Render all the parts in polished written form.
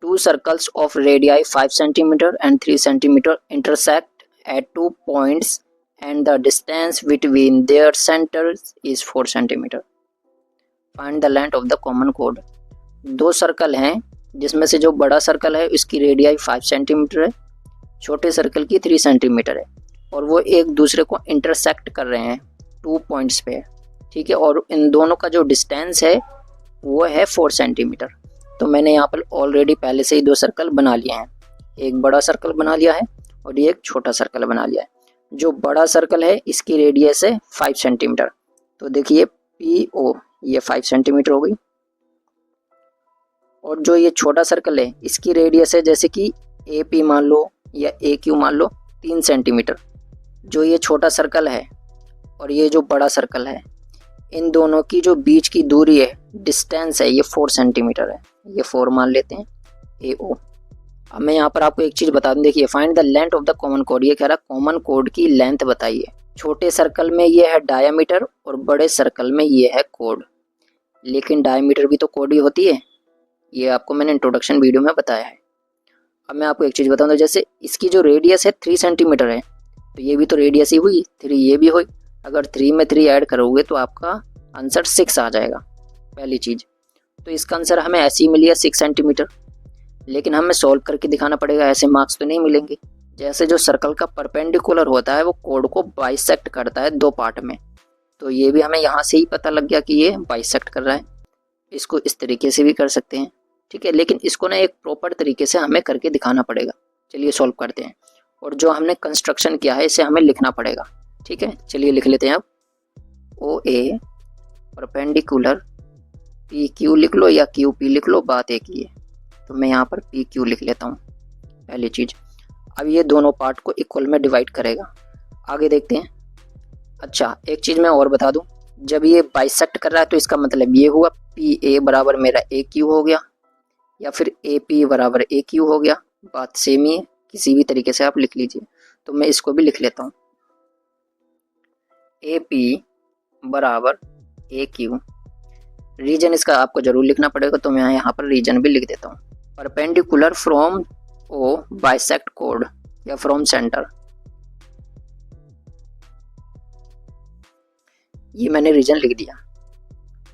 Two circles of radii 5 cm and 3 cm intersect at 2 points and the distance between their centers is 4 cm. Find the length of the common chord. दो circle हैं जिसमें से जो बड़ा circle है उसकी radii 5 centimetre है, छोटे सर्कल की 3 सेंटीमीटर है और वो एक दूसरे को इंटरसेक्ट कर रहे हैं 2 पॉइंट्स पे, ठीक है। और इन दोनों का जो डिस्टेंस है वो है 4 सेंटीमीटर। तो मैंने यहाँ पर ऑलरेडी पहले से ही दो सर्कल बना लिए हैं, एक बड़ा सर्कल बना लिया है और ये एक छोटा सर्कल बना लिया है। जो बड़ा सर्कल है इसकी रेडियस है 5 सेंटीमीटर, तो देखिए PO ये 5 सेंटीमीटर हो गई। और जो ये छोटा सर्कल है इसकी रेडियस है जैसे कि AP मान लो या AQ मान लो 3 सेंटीमीटर। जो ये छोटा सर्कल है और ये जो बड़ा सर्कल है इन दोनों की जो बीच की दूरी है, डिस्टेंस है, ये 4 सेंटीमीटर है, ये 4 मान लेते हैं AO। अब मैं यहाँ पर आपको एक चीज़ बता दूँ, देखिए find the length of the common code, ये कह रहा है कॉमन कोड की लेंथ बताइए। छोटे सर्कल में ये है डायामीटर और बड़े सर्कल में ये है कोड, लेकिन डायामीटर भी तो कोड ही होती है, ये आपको मैंने इंट्रोडक्शन वीडियो में बताया है। अब मैं आपको एक चीज़ बताऊँ, तो जैसे इसकी जो रेडियस है 3 सेंटीमीटर है तो ये भी तो रेडियस ही हुई, 3 ये भी हुई। अगर 3 में 3 ऐड करोगे तो आपका आंसर 6 आ जाएगा, पहली चीज़। तो इसका आंसर हमें ऐसे ही मिल गया 6 सेंटीमीटर, लेकिन हमें सॉल्व करके दिखाना पड़ेगा, ऐसे मार्क्स तो नहीं मिलेंगे। जैसे जो सर्कल का परपेंडिकुलर होता है वो कोड को बाइसेक्ट करता है 2 पार्ट में, तो ये भी हमें यहाँ से ही पता लग गया कि ये बाइसेक्ट कर रहा है। इसको इस तरीके से भी कर सकते हैं, ठीक है, लेकिन इसको ना एक प्रॉपर तरीके से हमें करके दिखाना पड़ेगा। चलिए सॉल्व करते हैं, और जो हमने कंस्ट्रक्शन किया है इसे हमें लिखना पड़ेगा, ठीक है। चलिए लिख लेते हैं। अब OA परपेंडिकुलर PQ लिख लो या QP लिख लो, बात एक ही है। तो मैं यहाँ पर PQ लिख लेता हूँ, पहली चीज़। अब ये दोनों पार्ट को इक्वल में डिवाइड करेगा, आगे देखते हैं। अच्छा एक चीज़ मैं और बता दूँ, जब ये बाइसेक्ट कर रहा है तो इसका मतलब ये हुआ PA बराबर मेरा AQ हो गया, या फिर AP बराबर AQ हो गया, बात सेम ही है, किसी भी तरीके से आप लिख लीजिए। तो मैं इसको भी लिख लेता हूँ, AP बराबर AQ। रीजन इसका आपको जरूर लिखना पड़ेगा, तो मैं यहाँ पर रीजन भी लिख देता हूँ। Perpendicular from O bisect code या फ्रॉम सेंटर, ये मैंने रीजन लिख दिया।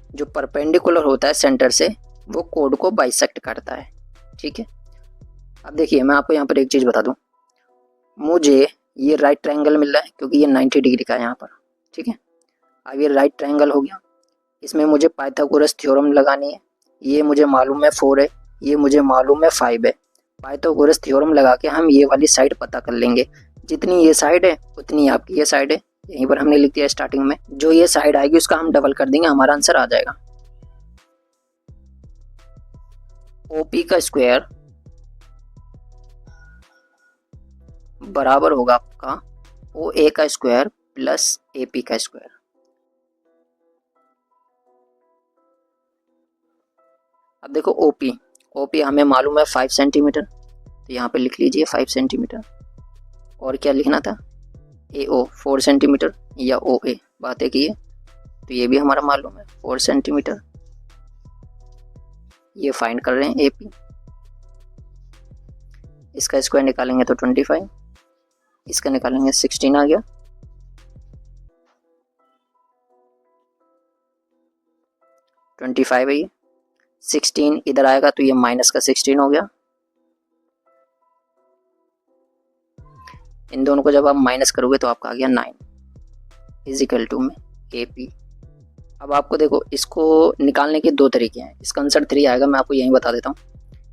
जो परपेंडिकुलर होता है सेंटर से वो कोड को बाइसेक्ट करता है, ठीक है। अब देखिए मैं आपको यहाँ पर एक चीज़ बता दूँ, मुझे ये राइट ट्रायंगल मिल रहा है क्योंकि ये 90 डिग्री का है यहाँ पर, ठीक है। अब ये राइट ट्रायंगल हो गया, इसमें मुझे पाइथागोरस थ्योरम लगानी है। ये मुझे मालूम है 4 है, ये मुझे मालूम है 5 है। पाइथागोरस थ्योरम लगा के हम ये वाली साइड पता कर लेंगे, जितनी ये साइड है उतनी आपकी ये साइड है। यहीं पर हमने लिख दिया स्टार्टिंग में, जो ये साइड आएगी उसका हम डबल कर देंगे, हमारा आंसर आ जाएगा। OP का स्क्वायर बराबर होगा आपका OA का स्क्वायर प्लस AP का स्क्वायर। अब देखो OP हमें मालूम है 5 सेंटीमीटर, तो यहाँ पे लिख लीजिए 5 सेंटीमीटर। और क्या लिखना था, AO 4 सेंटीमीटर या OA, बात है कि ये, तो ये भी हमारा मालूम है 4 सेंटीमीटर। ये फाइंड कर रहे हैं AP, इसका स्क्वायर निकालेंगे तो 25, इसका निकालेंगे 16 आ गया। 25 है ये, 16 इधर आएगा तो ये माइनस का 16 हो गया। इन दोनों को जब आप माइनस करोगे तो आपका आ गया 9 इजिकल टू में AP। अब आपको देखो इसको निकालने के 2 तरीके हैं, इसका आंसर 3 आएगा, मैं आपको यहीं बता देता हूँ।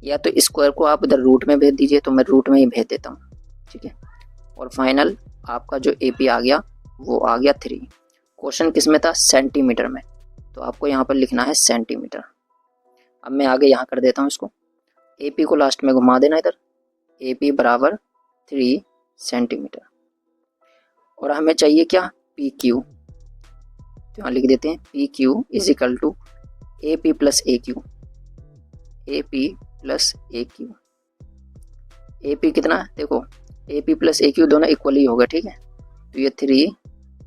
या तो स्क्वायर को आप इधर रूट में भेज दीजिए, तो मैं रूट में ही भेज देता हूँ, ठीक है। और फाइनल आपका जो AP आ गया वो आ गया 3। क्वेश्चन किस में था, सेंटीमीटर में, तो आपको यहाँ पर लिखना है सेंटीमीटर। अब मैं आगे यहाँ कर देता हूँ इसको, AP को लास्ट में घुमा देना इधर, AP बराबर 3 सेंटीमीटर। और हमें चाहिए क्या, PQ, तो यहाँ लिख देते हैं PQ is equal to AP plus AQ, AP plus AQ। AP कितना है, देखो AP प्लस AQ दोनों इक्वल ही होगा, ठीक है। तो ये 3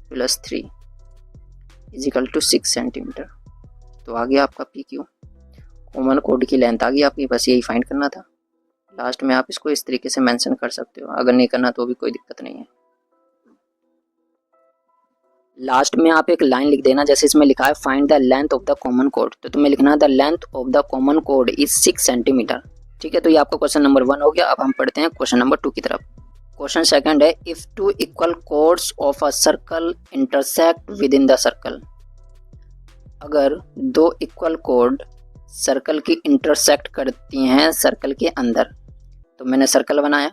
plus 3 is equal to 6 centimetre. तो आ गया आपका PQ, कॉमन कोड की लेंथ आ गई आपकी, बस यही फाइंड करना था। लास्ट में आप इसको इस तरीके से मेंशन कर सकते हो, अगर नहीं करना तो भी कोई दिक्कत नहीं है। लास्ट में आप एक लाइन लिख देना, जैसे इसमें लिखा है find the length of the common code, तो तुम्हें लिखना है the length of the common code is 6 centimetre. ठीक है, तो ये आपका क्वेश्चन नंबर 1 हो गया। अब हम पढ़ते हैं क्वेश्चन नंबर 2 की तरफ। क्वेश्चन सेकंड है, if two equal codes of a circle intersect with in the circle. अगर दो इक्वल कोड सर्कल की इंटरसेक्ट करती हैं सर्कल के अंदर, तो मैंने सर्कल बनाया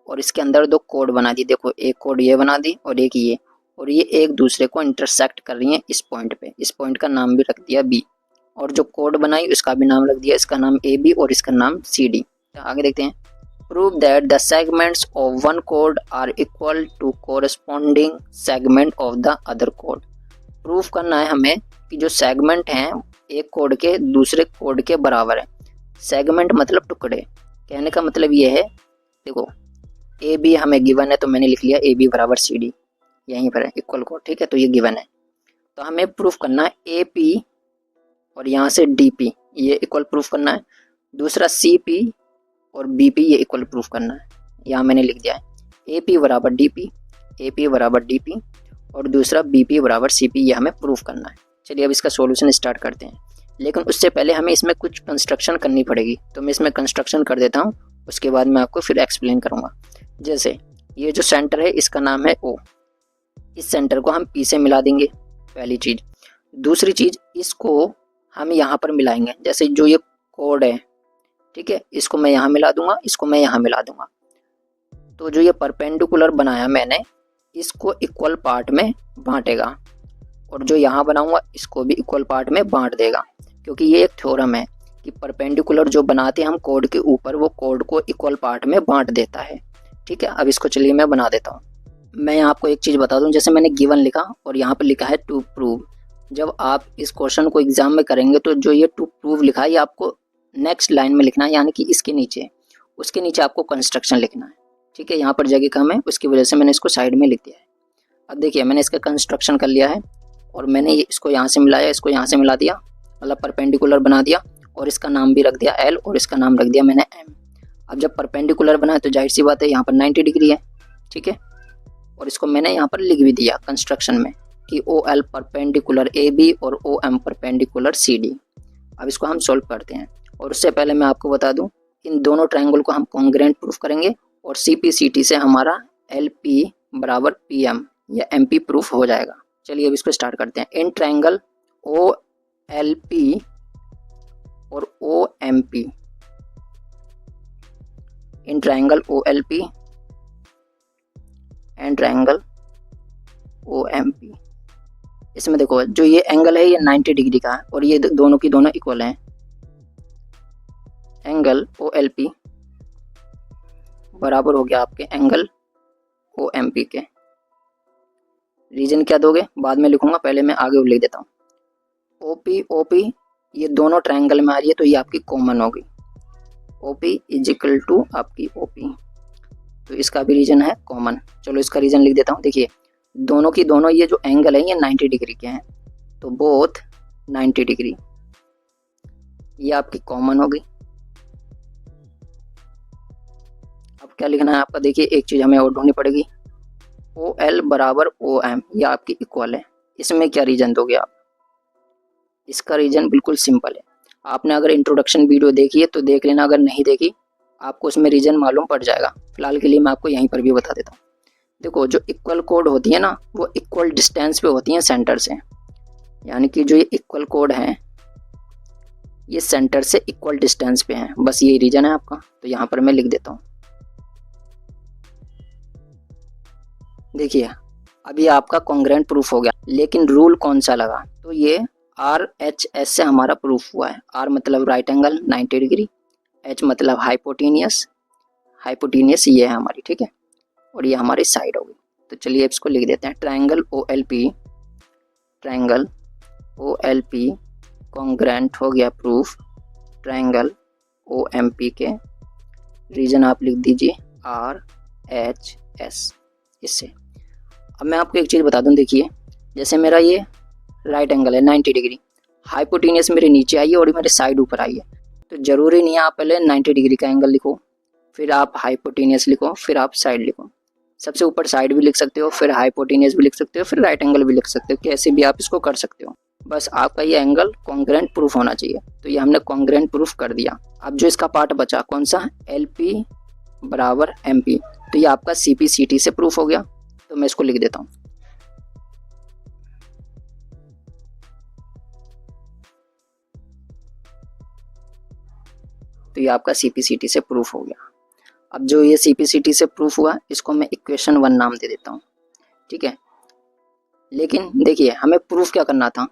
और इसके अंदर दो कोड बना दी। देखो, एक कोड ये बना दी और एक ये, और ये एक दूसरे को इंटरसेक्ट कर रही हैं इस पॉइंट पे। इस पॉइंट का नाम भी रख दिया बी, और जो कोड बनाई उसका भी नाम रख दिया, इसका नाम ए बी और इसका नाम सी डी। आगे देखते हैं, prove that the segments of one code are equal to corresponding segment of the other code. Proof करना है हमें कि जो सेगमेंट हैं एक कोड के दूसरे कोड के बराबर है। सेगमेंट मतलब टुकड़े, कहने का मतलब ये है, देखो ए बी हमें गिवन है तो मैंने लिख लिया ए बी बराबर सी डी, यहीं पर है इक्वल कोड। ठीक है, तो ये गिवन है, तो हमें प्रूफ करना है ए पी और यहाँ से डी पी, ये इक्वल प्रूफ करना है। दूसरा सी पी और बी पी, ये इक्वल प्रूफ करना है। यहाँ मैंने लिख दिया है ए पी बराबर डी पी, ए पी बराबर डी पी, और दूसरा बी पी बराबर सी पी, ये हमें प्रूफ करना है। चलिए अब इसका सॉल्यूशन स्टार्ट करते हैं, लेकिन उससे पहले हमें इसमें कुछ कंस्ट्रक्शन करनी पड़ेगी, तो मैं इसमें कंस्ट्रक्शन कर देता हूँ, उसके बाद मैं आपको फिर एक्सप्लेन करूँगा। जैसे ये जो सेंटर है इसका नाम है ओ, इस सेंटर को हम पी से मिला देंगे, पहली चीज़। दूसरी चीज़, इसको हम यहाँ पर मिलाएंगे, जैसे जो ये कोड है, ठीक है, इसको मैं यहाँ मिला दूंगा, इसको मैं यहाँ मिला दूंगा, तो जो ये परपेंडिकुलर बनाया मैंने इसको इक्वल पार्ट में बांटेगा, और जो यहाँ बनाऊंगा इसको भी इक्वल पार्ट में बांट देगा, क्योंकि ये एक थ्योरम है कि परपेंडिकुलर जो बनाते हैं हम कोड के ऊपर, वो कोड को इक्वल पार्ट में बांट देता है। ठीक है, अब इसको चलिए मैं बना देता हूँ। मैं आपको एक चीज़ बता दूं, जैसे मैंने गिवन लिखा और यहाँ पर लिखा है टू प्रूव। जब आप इस क्वेश्चन को एग्जाम में करेंगे तो जो ये टू प्रूव लिखा है ये आपको नेक्स्ट लाइन में लिखना है, यानी कि इसके नीचे, उसके नीचे आपको कंस्ट्रक्शन लिखना है। ठीक है, यहाँ पर जगह कम है, उसकी वजह से मैंने इसको साइड में लिख दिया है। अब देखिए, मैंने इसका कंस्ट्रक्शन कर लिया है और मैंने इसको यहाँ से मिलाया, इसको यहाँ से मिला दिया, मतलब परपेंडिकुलर बना दिया, और इसका नाम भी रख दिया एल और इसका नाम रख दिया मैंने एम। अब जब परपेंडिकुलर बना है तो जाहिर सी बात है यहाँ पर 90 डिग्री है। ठीक है, और इसको मैंने यहाँ पर लिख भी दिया कंस्ट्रक्शन में कि O L perpendicular A B और O M perpendicular C D. अब इसको हम सोल्व करते हैं, और उससे पहले मैं आपको बता दूं, इन दोनों ट्रायंगल को हम कॉन्ग्रुएंट प्रूफ करेंगे, और सी पी सी टी से हमारा एल पी बराबर पी एम या एम पी प्रूफ हो जाएगा। चलिए अब इसको स्टार्ट करते हैं। In triangle O L P और O M P, in triangle O L P and triangle O M P, इसमें देखो जो ये एंगल है ये 90 डिग्री का है, और ये दोनों की दोनों इक्वल हैं। एंगल ओ एल पी बराबर हो गया आपके एंगल ओ एम पी के। रीजन क्या दोगे बाद में लिखूंगा, पहले मैं आगे लिख देता हूँ। ओ पी ये दोनों ट्रायंगल में आ रही है, तो ये आपकी कॉमन होगी। O P is equal to आपकी ओ पी, तो इसका भी रीजन है कॉमन। चलो इसका रीजन लिख देता हूँ। देखिए, दोनों की दोनों ये जो एंगल है ये 90 डिग्री के हैं, तो बोथ 90 डिग्री, ये आपकी कॉमन होगी। अब क्या लिखना है आपका, देखिए एक चीज़ हमें और ढूंढनी पड़ेगी, ओ एल बराबर ओ एम, ये आपकी इक्वल है। इसमें क्या रीजन दोगे आप, इसका रीजन बिल्कुल सिंपल है। आपने अगर इंट्रोडक्शन वीडियो देखी है तो देख लेना, अगर नहीं देखी आपको उसमें रीजन मालूम पड़ जाएगा। फिलहाल के लिए मैं आपको यहीं पर भी बता देता हूँ। देखो, जो इक्वल कोड होती है ना, वो इक्वल डिस्टेंस पे होती हैं सेंटर से, यानी कि जो ये इक्वल कोड है ये सेंटर से इक्वल डिस्टेंस पे हैं, बस ये रीजन है आपका। तो यहाँ पर मैं लिख देता हूँ। देखिए, अभी आपका कॉन्ग्रुएंट प्रूफ हो गया, लेकिन रूल कौन सा लगा, तो ये आर एच एस से हमारा प्रूफ हुआ है। आर मतलब राइट एंगल 90 डिग्री, एच मतलब हाइपोटेनियस, हाइपोटेनियस ये है हमारी, ठीक है, और ये हमारी साइड होगी। तो चलिए इसको लिख देते हैं, triangle O L P, triangle O L P congruent हो गया proof triangle O M P के। रीजन आप लिख दीजिए आर एच एस इससे। अब मैं आपको एक चीज़ बता दूं, देखिए जैसे मेरा ये राइट एंगल है 90 डिग्री, हाइपोटेनियस मेरे नीचे आई है और मेरे साइड ऊपर आई है, तो ज़रूरी नहीं है आप पहले 90 डिग्री का एंगल लिखो, फिर आप हाइपोटेनियस लिखो, फिर आप साइड लिखो। सबसे ऊपर साइड भी लिख सकते हो, फिर हाइपोटेनियस भी लिख सकते हो, फिर राइट एंगल भी लिख सकते हो, कैसे भी आप इसको कर सकते हो। बस आपका ये एंगल कॉन्ग्रुएंट प्रूफ होना चाहिए। तो ये हमने कॉन्ग्रुएंट प्रूफ कर दिया। अब जो इसका पार्ट बचा कौन सा, LP बराबर MP, तो ये आपका CP/CT से प्रूफ हो गया। तो मैं इसको लिख देता हूँ। तो ये आपका CP/CT से प्रूफ हो गया। अब जो ये CP/CT से प्रूफ हुआ, इसको मैं इक्वेशन 1 नाम दे देता हूँ, ठीक है। लेकिन देखिए हमें प्रूफ क्या करना था,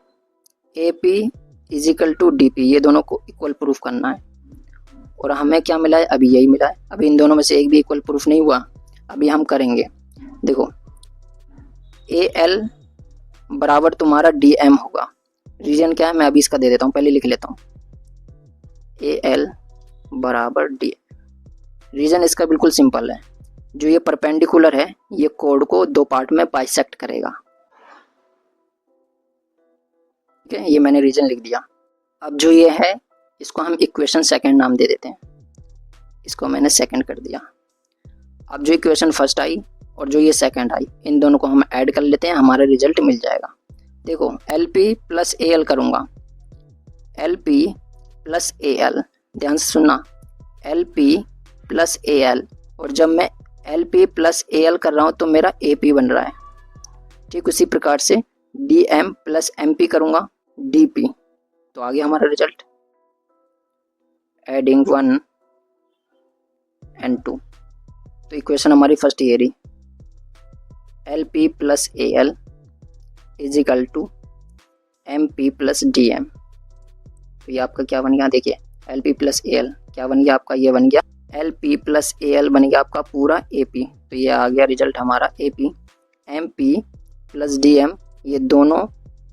AP इजिकल टू DP, ये दोनों को इक्वल प्रूफ करना है। और हमें क्या मिला है, अभी यही मिला है। अभी इन दोनों में से एक भी इक्वल प्रूफ नहीं हुआ, अभी हम करेंगे। देखो AL बराबर तुम्हारा DM होगा। रीजन क्या है मैं अभी इसका दे देता हूँ, पहले लिख लेता हूँ। AL बराबर DM, रीजन इसका बिल्कुल सिंपल है। जो ये परपेंडिकुलर है ये कोड को दो पार्ट में बाइसेक्ट करेगा, ठीक है। ये मैंने रीजन लिख दिया। अब जो ये है इसको हम इक्वेशन सेकंड नाम दे देते हैं, इसको मैंने सेकंड कर दिया। अब जो इक्वेशन फर्स्ट आई और जो ये सेकंड आई, इन दोनों को हम ऐड कर लेते हैं, हमारा रिजल्ट मिल जाएगा। देखो LP प्लस AL करूँगा, LP प्लस AL, ध्यान से सुनना, LP प्लस AL, और जब मैं LP प्लस AL कर रहा हूँ तो मेरा AP बन रहा है। ठीक उसी प्रकार से DM प्लस MP करूँगा, DP, तो आ गया हमारा रिजल्ट। एडिंग 1 and 2, तो इक्वेशन हमारी फर्स्ट ये रही, LP plus AL is equal to MP plus DM। तो ये आपका क्या बन गया, देखिए LP प्लस AL क्या बन गया आपका, ये बन गया LP प्लस AL बन गया आपका पूरा AP। तो ये आ गया रिजल्ट हमारा AP। MP प्लस DM ये दोनों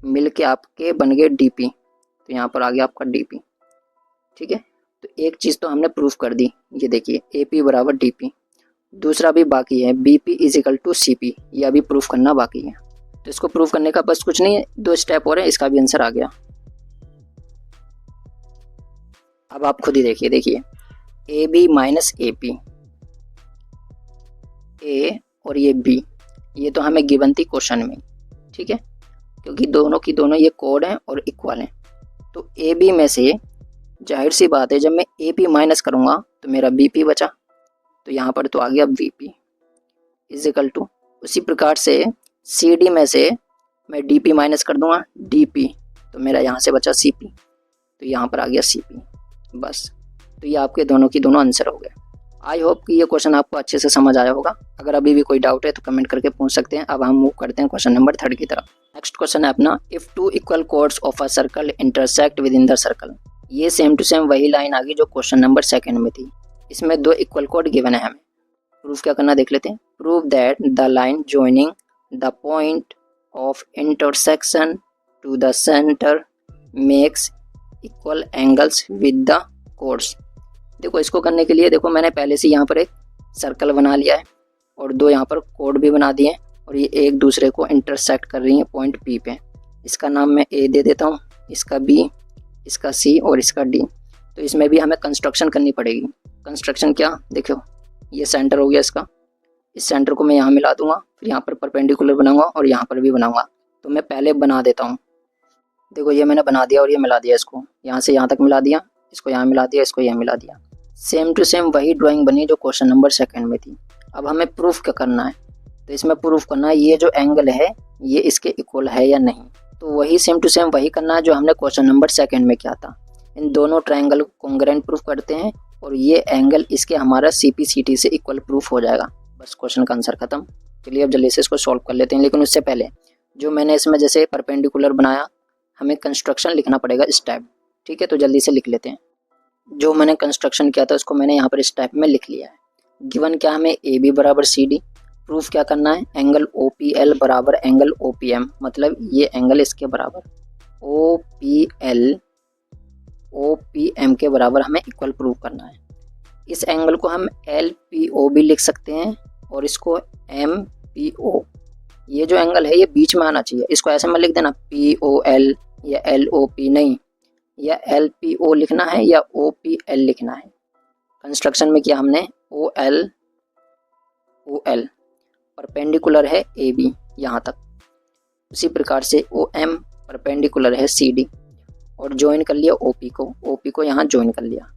मिलके आपके बन गए DP, तो यहाँ पर आ गया आपका DP, ठीक है। तो एक चीज़ तो हमने प्रूफ कर दी, ये देखिए AP बराबर DP। दूसरा भी बाकी है, BP इजिकल टू CP, ये अभी प्रूफ करना बाकी है। तो इसको प्रूफ करने का बस कुछ नहीं है, 2 स्टेप और है, इसका भी आंसर आ गया। अब आप खुद ही देखिए AB माइनस AP, A और ये B, ये तो हमें गिवन थी क्वेश्चन में, ठीक है, क्योंकि दोनों की दोनों ये कोड हैं और इक्वल हैं। तो AB में से जाहिर सी बात है जब मैं AP माइनस करूँगा तो मेरा BP बचा, तो यहाँ पर तो आ गया BP इजिकल टू, उसी प्रकार से CD में से मैं DP माइनस कर दूंगा DP, तो मेरा यहाँ से बचा CP, तो यहाँ पर आ गया CP, बस। तो ये आपके दोनों की दोनों आंसर हो गए। आई होप कि ये क्वेश्चन आपको अच्छे से समझ आया होगा। अगर अभी भी कोई डाउट है तो कमेंट करके पूछ सकते हैं। अब हम मूव करते हैं क्वेश्चन नंबर 3 की तरफ। नेक्स्ट क्वेश्चन है अपना, if 2 equal chords of a circle intersect with in the circle. ये सेम टू सेम वही लाइन आ गई जो क्वेश्चन नंबर 2 में थी। इसमें 2 इक्वल कोड गिवन है, हमें प्रूफ क्या करना देख लेते हैं। Prove that the line joining the point of intersection to the centre makes equal angles with the chords. देखो इसको करने के लिए देखो मैंने पहले से यहाँ पर एक सर्कल बना लिया है और 2 यहाँ पर कोड भी बना दिए हैं और ये एक दूसरे को इंटरसेक्ट कर रही हैं पॉइंट P पे। इसका नाम मैं A दे देता हूँ, इसका B, इसका C और इसका D। तो इसमें भी हमें कंस्ट्रक्शन करनी पड़ेगी। कंस्ट्रक्शन क्या, देखो ये सेंटर हो गया इसका, इस सेंटर को मैं यहाँ मिला दूंगा, फिर यहाँ पर परपेंडिकुलर बनाऊंगा और यहाँ पर भी बनाऊंगा। तो मैं पहले बना देता हूँ, देखो ये मैंने बना दिया और ये मिला दिया, इसको यहाँ से यहाँ तक मिला दिया, इसको यहाँ मिला दिया, इसको यहाँ मिला दिया। सेम टू सेम वही ड्राइंग बनी जो क्वेश्चन नंबर 2 में थी। अब हमें प्रूफ क्या करना है, तो इसमें प्रूफ करना है ये जो एंगल है ये इसके इक्वल है या नहीं। तो वही सेम टू सेम वही करना है जो हमने क्वेश्चन नंबर 2 में किया था। इन दोनों ट्रायंगल को कॉन्ग्रुएंट प्रूफ करते हैं और ये एंगल इसके हमारा CP/CT से इक्वल प्रूफ हो जाएगा। बस क्वेश्चन का आंसर खत्म। चलिए अब जल्दी से इसको सॉल्व कर लेते हैं, लेकिन उससे पहले जो मैंने इसमें जैसे परपेंडिकुलर बनाया, हमें कंस्ट्रक्शन लिखना पड़ेगा स्टेप, ठीक है। तो जल्दी से लिख लेते हैं। जो मैंने कंस्ट्रक्शन किया था उसको मैंने यहाँ पर स्टेप में लिख लिया है। गिवन क्या हमें AB बराबर CD, प्रूफ क्या करना है एंगल OPL बराबर एंगल OPM, मतलब ये एंगल इसके बराबर OPL OPM के बराबर हमें इक्वल प्रूफ करना है। इस एंगल को हम LPO भी लिख सकते हैं और इसको MPO। ये जो एंगल है ये बीच में आना चाहिए, इसको ऐसे में लिख देना POL या LOP नहीं, या LPO लिखना है या OPL लिखना है। कंस्ट्रक्शन में किया हमने ओ एल परपेंडिकुलर है ए बी यहाँ तक, उसी प्रकार से ओ एम परपेंडिकुलर है सी डी और ज्वाइन कर लिया ओ पी को यहाँ ज्वाइन कर लिया।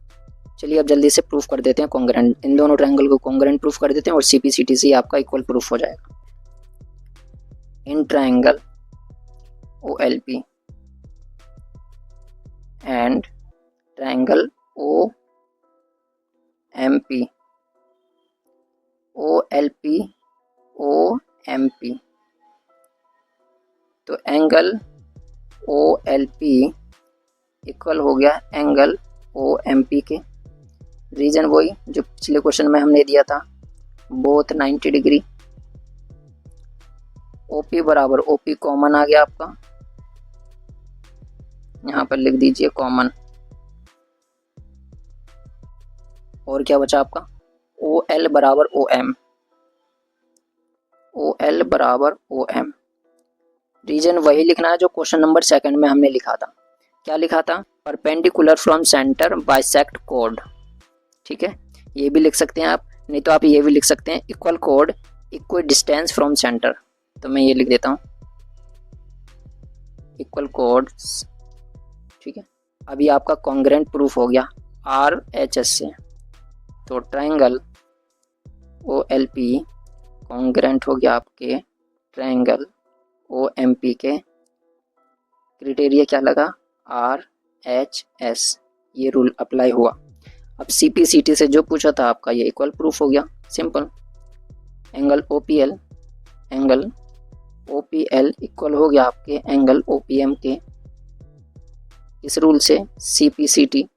चलिए अब जल्दी से प्रूफ कर देते हैं कॉन्ग्रेंट, इन दोनों ट्रायंगल को कॉन्ग्रेंट प्रूफ कर देते हैं और सीपीसीटी से आपका इक्वल प्रूफ हो जाएगा। In triangle O L P and triangle O M P, O L P O M P, तो angle O L P equal हो गया एंगल ओ एम पी के। रीजन वही जो पिछले क्वेश्चन में हमने दिया था, बोथ 90 डिग्री। ओपी बराबर ओपी कॉमन आ गया आपका, यहाँ पर लिख दीजिए कॉमन। और क्या बचा आपका, ओ एल बराबर ओ एम, ओ एल बराबर ओ एम। रीजन वही लिखना है जो क्वेश्चन नंबर 2 में हमने लिखा था। क्या लिखा था, perpendicular from centre bisect code. ठीक है, ये भी लिख सकते हैं आप, नहीं तो आप ये भी लिख सकते हैं equal code equal distance from centre. तो मैं ये लिख देता हूँ इक्वल कोड्स। ठीक है, अभी आपका कॉन्ग्रेंट प्रूफ हो गया आर एच एस से, तो triangle O L P congruent हो गया आपके ट्रायंगल ओ एम पी के। क्राइटेरिया क्या लगा, आर एच एस, ये रूल अप्लाई हुआ। अब सीपीसीटी से जो पूछा था आपका ये इक्वल प्रूफ हो गया, सिंपल। एंगल ओपीएल इक्वल हो गया आपके एंगल ओपीएम के, इस रूल से सीपीसीटी,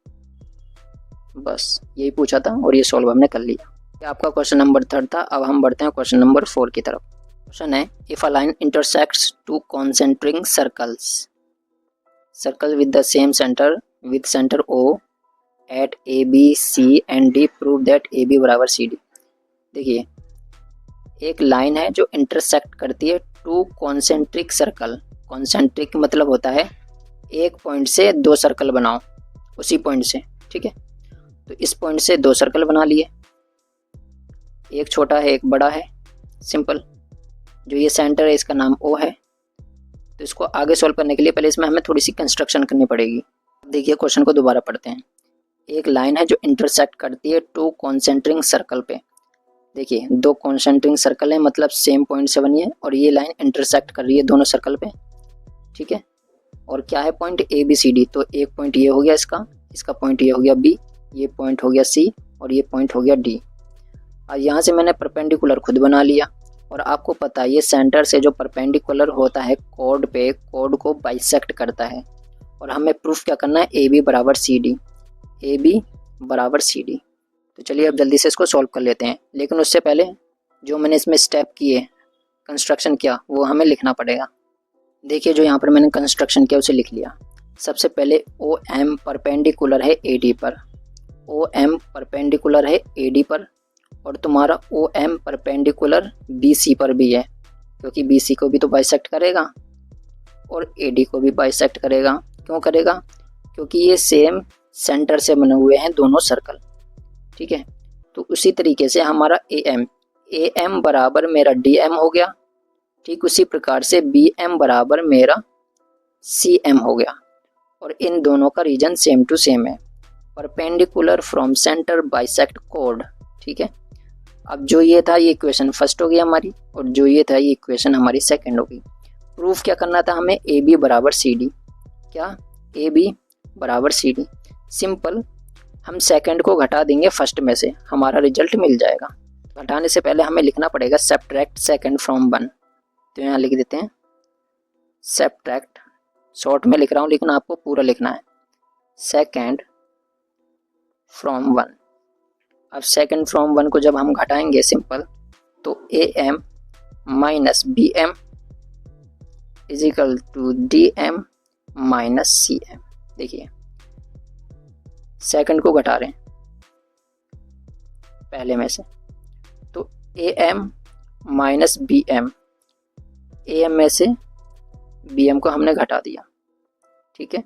बस यही पूछा था और ये सॉल्व हमने कर लिया। ये आपका क्वेश्चन नंबर 3 था। अब हम बढ़ते हैं क्वेश्चन नंबर 4 की तरफ। क्वेश्चन है, if a line intersects two concentric circle with the same centre with centre O at A B C and D, prove that A B बराबर सी डी। देखिए, एक लाइन है जो इंटरसेक्ट करती है टू कॉन्सेंट्रिक सर्कल। कॉन्सेंट्रिक मतलब होता है एक पॉइंट से 2 सर्कल बनाओ उसी पॉइंट से। ठीक है, तो इस पॉइंट से 2 सर्कल बना लिए, एक छोटा है एक बड़ा है, सिंपल। जो ये सेंटर है इसका नाम ओ है। तो इसको आगे सॉल्व करने के लिए पहले इसमें हमें थोड़ी सी कंस्ट्रक्शन करनी पड़ेगी। देखिए क्वेश्चन को दोबारा पढ़ते हैं। एक लाइन है जो इंटरसेक्ट करती है 2 कॉन्सेंट्रिक सर्कल पे। देखिए 2 कॉन्सेंट्रिक सर्कल है, मतलब सेम पॉइंट से बनी है और ये लाइन इंटरसेक्ट कर रही है दोनों सर्कल पे। ठीक है, और क्या है point A B C D, तो एक पॉइंट ये हो गया इसका पॉइंट ये हो गया बी, ये पॉइंट हो गया सी और ये पॉइंट हो गया डी। और यहाँ से मैंने परपेंडिकुलर खुद बना लिया और आपको पता है ये सेंटर से जो परपेंडिकुलर होता है कोड पे, कोड को बाइसेक्ट करता है। और हमें प्रूफ क्या करना है, ए बी बराबर सी डी, ए बी बराबर सी डी। तो चलिए अब जल्दी से इसको सॉल्व कर लेते हैं, लेकिन उससे पहले जो मैंने इसमें स्टेप किए, कंस्ट्रक्शन किया, वो हमें लिखना पड़ेगा। देखिए जो यहाँ पर मैंने कंस्ट्रक्शन किया उसे लिख लिया। सबसे पहले ओ एम परपेंडिकुलर है ए डी पर, ओ एम परपेंडिकुलर है ए डी पर, और तुम्हारा O M perpendicular B C पर भी है, क्योंकि बी सी को भी तो बाइसेक्ट करेगा और ए डी को भी बाइसेक्ट करेगा। क्यों करेगा, क्योंकि ये सेम सेंटर से बने हुए हैं दोनों सर्कल। ठीक है, तो उसी तरीके से हमारा ए एम बराबर मेरा डी एम हो गया। ठीक उसी प्रकार से बी एम बराबर मेरा सी एम हो गया, और इन दोनों का रीजन सेम टू सेम है, perpendicular from centre bisect code. ठीक है, अब जो ये था ये इक्वेशन फर्स्ट हो गई हमारी, और जो ये था ये इक्वेशन हमारी सेकंड हो गई। प्रूफ क्या करना था हमें, ए बी बराबर सी डी। क्या, ए बी बराबर सी डी, सिंपल। हम सेकंड को घटा देंगे फर्स्ट में से, हमारा रिजल्ट मिल जाएगा। घटाने से पहले हमें लिखना पड़ेगा सब्ट्रैक्ट सेकंड फ्रॉम 1। तो यहाँ लिख देते हैं सब्ट्रैक्ट, शॉर्ट में लिख रहा हूँ लेकिन आपको पूरा लिखना है, सेकंड फ्रॉम 1। अब सेकंड फ्रॉम 1 को जब हम घटाएंगे सिंपल, तो A M minus B M is equal to D M minus C M. देखिए सेकंड को घटा रहे हैं पहले में से, तो A M minus B M, A M में से बी एम को हमने घटा दिया। ठीक है,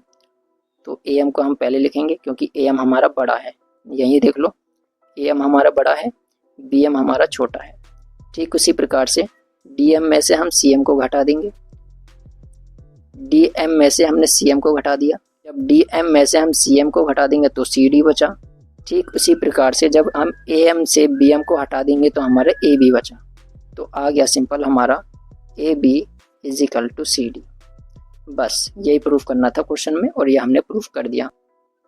तो ए एम को हम पहले लिखेंगे क्योंकि ए एम हमारा बड़ा है, यहीं देख लो ए एम हमारा बड़ा है बी एम हमारा छोटा है। ठीक उसी प्रकार से डी एम में से हम सी एम को घटा देंगे, डी एम में से हमने सी एम को घटा दिया, जब डी एम में से हम सी एम को घटा देंगे तो सी डी बचा। ठीक उसी प्रकार से जब हम ए एम से बी एम को हटा देंगे तो हमारा ए बी बचा। तो आ गया सिंपल हमारा A B is equal to C D. बस यही प्रूफ करना था क्वेश्चन में और ये हमने प्रूफ कर दिया।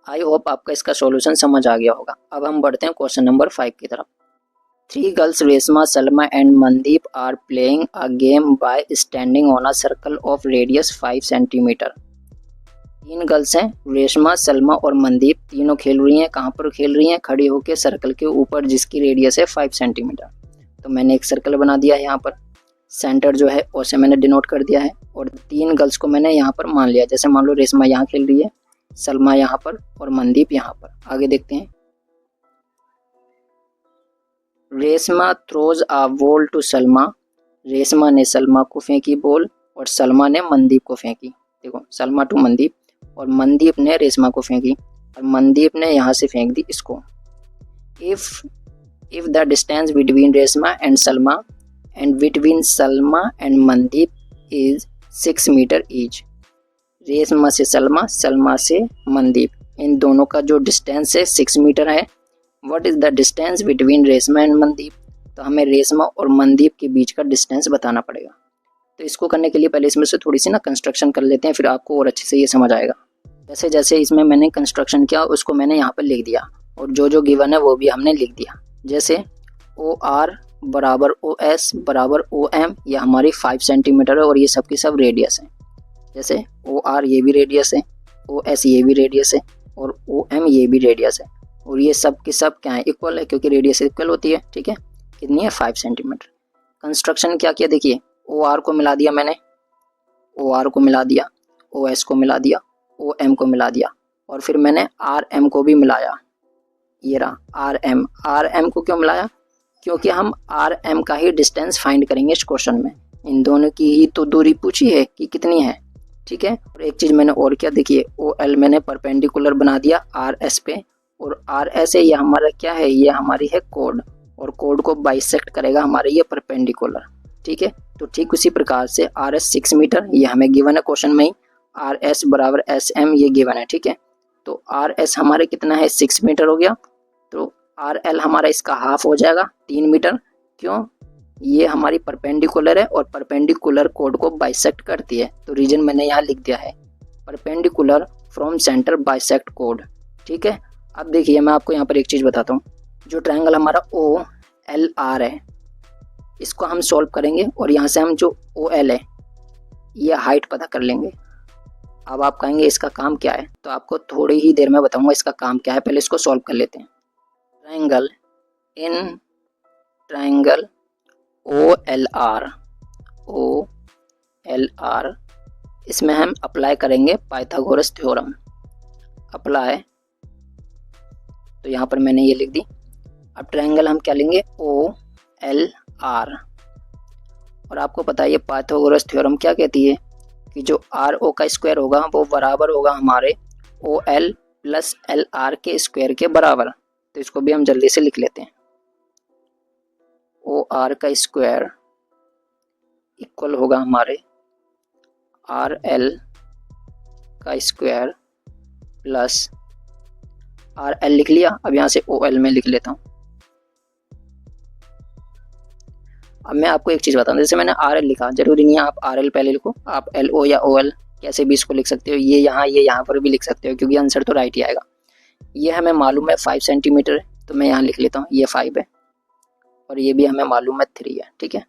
आई होप आपका इसका सॉल्यूशन समझ आ गया होगा। अब हम बढ़ते हैं क्वेश्चन नंबर 5 की तरफ। 3 girls Reshma, Salma and Mandeep are playing a game by standing on a circle of radius 5 centimetre. 3 girls हैं, रेशमा, सलमा और मनदीप, तीनों खेल रही हैं। कहाँ पर खेल रही हैं? खड़ी होकर सर्कल के ऊपर जिसकी रेडियस है 5 सेंटीमीटर। तो मैंने एक सर्कल बना दिया है यहाँ पर, सेंटर जो है उसे मैंने डिनोट कर दिया है और 3 गर्ल्स को मैंने यहाँ पर मान लिया। जैसे मान लो रेशमा यहाँ खेल रही है, सलमा यहाँ पर और मनदीप यहाँ पर। आगे देखते हैं। Reshma throws a ball to Salma, Reshma ने सलमा को फेंकी बॉल और सलमा ने मनदीप को फेंकी। देखो सलमा टू मनदीप, और मनदीप ने रेशमा को फेंकी और मनदीप ने यहाँ से फेंक दी इसको। If the distance between Reshma and Salma and between Salma and Mandeep is 6 metre each. Reshma से सलमा, सलमा से मनदीप, इन दोनों का जो डिस्टेंस है 6 मीटर है। What is the distance between Reshma and Mandeep? तो हमें रेशमा और मनदीप के बीच का डिस्टेंस बताना पड़ेगा। तो इसको करने के लिए पहले इसमें से थोड़ी सी ना कंस्ट्रक्शन कर लेते हैं, फिर आपको और अच्छे से ये समझ आएगा। जैसे जैसे इसमें मैंने कंस्ट्रक्शन किया उसको मैंने यहाँ पर लिख दिया और जो गिवन है वो भी हमने लिख दिया। जैसे ओ आर बराबर ओ एस बराबर ओ एम, ये हमारी 5 सेंटीमीटर है और ये सब की सब रेडियस है। जैसे ओ आर ये भी रेडियस है, ओ एस ये भी रेडियस है और ओ एम ये भी रेडियस है और ये सब की सब क्या है? इक्वल है, क्योंकि रेडियस इक्वल होती है। ठीक है, कितनी है? 5 सेंटीमीटर। कंस्ट्रक्शन क्या किया? देखिए ओ आर को मिला दिया मैंने, ओ आर को मिला दिया, ओ एस को मिला दिया, ओ एम को मिला दिया और फिर मैंने आर एम को भी मिलाया। ये रहा आर एम। आर एम को क्यों मिलाया? क्योंकि हम आर एम का ही डिस्टेंस फाइंड करेंगे इस क्वेश्चन में। इन दोनों की ही तो दूरी पूछी है कि कितनी है। ठीक है, और एक चीज़ मैंने और क्या, देखिए ओ एल मैंने परपेंडिकुलर बना दिया आर एस पे और आर एस है ये हमारा क्या है? ये हमारी है कोड और कोड को बाइसेक्ट करेगा हमारे ये परपेंडिकुलर। ठीक है, तो ठीक उसी प्रकार से आर एस 6 मीटर ये हमें गिवन है क्वेश्चन में ही, आर एस बराबर एस एम ये गिवन है। ठीक है, तो आर एस हमारे कितना है? 6 मीटर हो गया। तो आर एल हमारा इसका हाफ हो जाएगा 3 मीटर। क्यों? ये हमारी परपेंडिकुलर है और परपेंडिकुलर कोड को बाइसेक्ट करती है। तो रीजन मैंने यहाँ लिख दिया है, perpendicular from centre bisect code. ठीक है, अब देखिए मैं आपको यहाँ पर एक चीज़ बताता हूँ। जो ट्रायंगल हमारा ओ एल आर है इसको हम सॉल्व करेंगे और यहाँ से हम जो ओ एल है ये हाइट पता कर लेंगे। अब आप कहेंगे इसका काम क्या है, तो आपको थोड़ी ही देर में बताऊंगा इसका काम क्या है। पहले इसको सॉल्व कर लेते हैं। ट्रायंगल ओ एल आर, इसमें हम अप्लाई करेंगे पाइथागोरस थ्योरम। अप्लाई, तो यहाँ पर मैंने ये लिख दी। अब ट्रायंगल हम क्या लेंगे? ओ एल आर, और आपको पता है ये पाइथागोरस थ्योरम क्या कहती है कि जो आर ओ का स्क्वायर होगा वो बराबर होगा हमारे O L plus L R के स्क्वायर के बराबर। तो इसको भी हम जल्दी से लिख लेते हैं। ओ आर का स्क्वायर इक्वल होगा हमारे आर एल का स्क्वायर प्लस आर एल लिख लिया। अब यहाँ से ओ एल में लिख लेता हूँ। अब मैं आपको एक चीज़ बताऊँ, जैसे मैंने आर एल लिखा, जरूरी नहीं है आप आर एल पहले लिखो, आप एल ओ या ओ एल कैसे भी इसको लिख सकते हो। ये यहाँ पर भी लिख सकते हो क्योंकि आंसर तो राइट ही आएगा। ये हमें मालूम है 5 सेंटीमीटर है, तो मैं यहाँ लिख लेता हूँ ये 5 है और ये भी हमें मालूम है 3 है। ठीक है,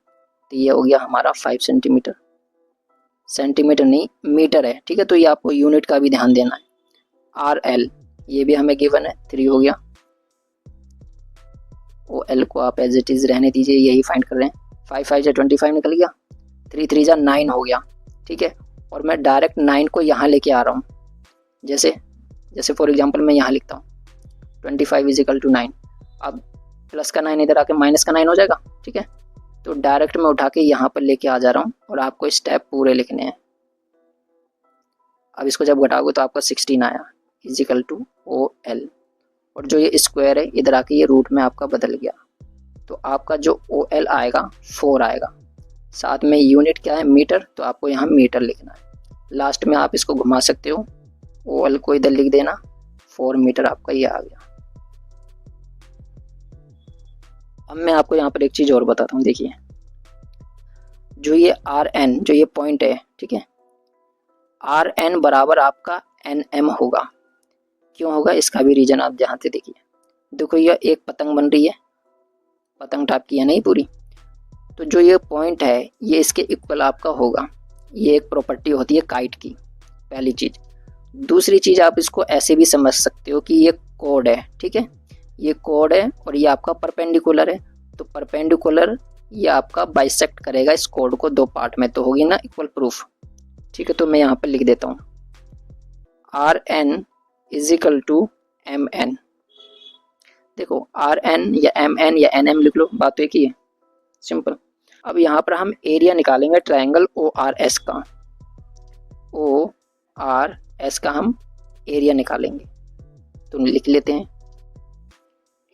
तो ये हो गया हमारा 5 सेंटीमीटर, सेंटीमीटर नहीं मीटर है। ठीक है, तो ये आपको यूनिट का भी ध्यान देना है। आर एल ये भी हमें गिवन है 3 हो गया। ओ एल को आप एज इट इज़ रहने दीजिए, यही फाइंड कर रहे हैं। 5 5 से 25 निकल गया, 3 3 जा 9 हो गया। ठीक है, और मैं डायरेक्ट 9 को यहाँ लेके आ रहा हूँ। जैसे फॉर एग्जांपल मैं यहाँ लिखता हूँ 25 इज इक्वल टू 9। अब प्लस का 9 इधर आके माइनस का 9 हो जाएगा। ठीक है, तो डायरेक्ट मैं उठा के यहाँ पर लेके आ जा रहा हूँ और आपको स्टेप पूरे लिखने हैं। अब इसको जब घटाओगे तो आपका 16 आया is equal to O L, और जो ये स्क्वायर है इधर आके ये रूट में आपका बदल गया। तो आपका जो OL आएगा 4 आएगा, साथ में यूनिट क्या है मीटर, तो आपको यहाँ मीटर लिखना है। लास्ट में आप इसको घुमा सकते हो, OL को इधर लिख देना, 4 मीटर आपका ये आ गया। अब मैं आपको यहाँ पर एक चीज़ और बताता हूँ, देखिए जो ये RN जो ये पॉइंट है, ठीक है, RN बराबर आपका NM होगा। क्यों होगा इसका भी रीजन आप ध्यान से देखिए। देखो ये एक पतंग बन रही है, पतंग टाइप की है नहीं पूरी, तो जो ये पॉइंट है ये इसके इक्वल आपका होगा। ये एक प्रॉपर्टी होती है काइट की, पहली चीज़। दूसरी चीज़ आप इसको ऐसे भी समझ सकते हो कि ये कोड है, ठीक है, ये कोड है और ये आपका परपेंडिकुलर है, तो परपेंडिकुलर ये आपका बाइसेक्ट करेगा इस कोड को 2 पार्ट में, तो होगी ना इक्वल प्रूफ। ठीक है, तो मैं यहाँ पर लिख देता हूँ RN = MN। देखो RN या MN या NM लिख लो, बात तो एक ही है, सिंपल। अब यहाँ पर हम एरिया निकालेंगे ट्रायंगल ORS का, ORS का हम एरिया निकालेंगे, तो लिख लेते हैं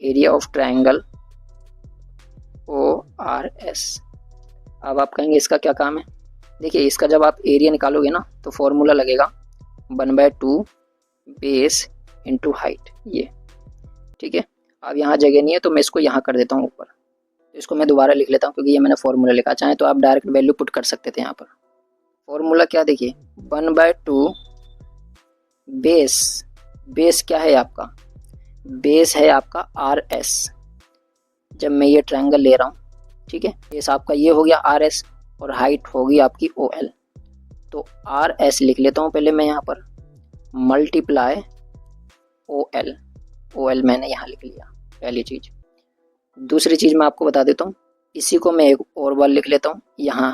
एरिया ऑफ ट्रायंगल ORS। अब आप कहेंगे इसका क्या काम है, देखिए इसका जब आप एरिया निकालोगे ना तो फॉर्मूला लगेगा 1/2 बेस इंटू हाइट, ये ठीक है। अब यहाँ जगह नहीं है तो मैं इसको यहाँ कर देता हूँ ऊपर, तो इसको मैं दोबारा लिख लेता हूँ क्योंकि ये मैंने फॉर्मूला लिखा, चाहे तो आप डायरेक्ट वैल्यू पुट कर सकते थे यहाँ पर। फॉर्मूला क्या देखिए 1/2 बेस क्या है आपका, बेस है आपका RS। जब मैं ये ट्रायंगल ले रहा हूँ, ठीक है, बेस आपका ये हो गया RS और हाइट होगी आपकी OL, तो RS लिख लेता हूँ पहले मैं यहाँ पर, मल्टीप्लाई OL मैंने यहाँ लिख लिया, पहली चीज़। दूसरी चीज़ मैं आपको बता देता हूँ, इसी को मैं एक और बार लिख लेता हूँ यहाँ।